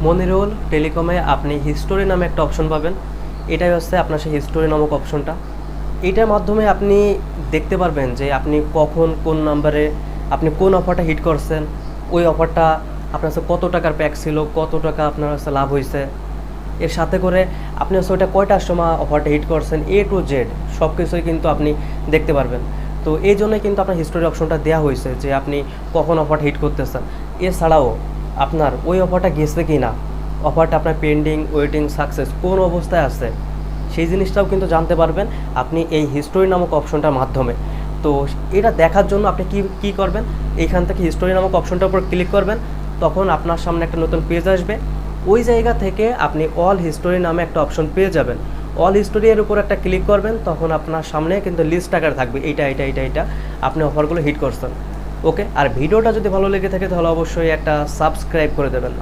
মনিরুল টেলিকমে আপনি হিস্টোরি নামে একটা অপশন পাবেন। এটাই হচ্ছে আপনার সেই হিস্টোরি নামক অপশনটা। এটার মাধ্যমে আপনি দেখতে পারবেন যে আপনি কখন কোন নাম্বারে আপনি কোন অফারটা হিট করছেন, ওই অফারটা আপনার কাছে কত টাকার প্যাক ছিল, কত টাকা আপনার কাছে লাভ হয়েছে, এর সাথে করে আপনি হচ্ছে ওইটা কয়টার সময় অফারটা হিট করছেন, এ টু জেড সব কিছুই কিন্তু আপনি দেখতে পারবেন। তো এই জন্যই কিন্তু আপনার হিস্টোরি অপশনটা দেওয়া হয়েছে যে আপনি কখন অফারটা হিট করতেছেন। এছাড়াও আপনার ওই অফারটা গেছে কি না, অফারটা আপনার পেন্ডিং, ওয়েটিং, সাকসেস কোন অবস্থায় আছে, সেই জিনিসটাও কিন্তু জানতে পারবেন আপনি এই হিস্টোরি নামক অপশনটার মাধ্যমে। তো এটা দেখার জন্য আপনি কি করবেন, এইখান থেকে হিস্টোরি নামক অপশনটার উপর ক্লিক করবেন। তখন আপনার সামনে একটা নতুন পেজ আসবে। ওই জায়গা থেকে আপনি অল হিস্টোরি নামে একটা অপশন পেয়ে যাবেন। অল হিস্টোরি এর উপর একটা ক্লিক করবেন, তখন আপনার সামনে কিন্তু লিস্ট আকার থাকবে এইটা আপনি অফারগুলো হিট করছেন। ওকে, আর ভিডিওটা যদি ভালো লেগে থাকে তাহলে অবশ্যই একটা সাবস্ক্রাইব করে দেবেন।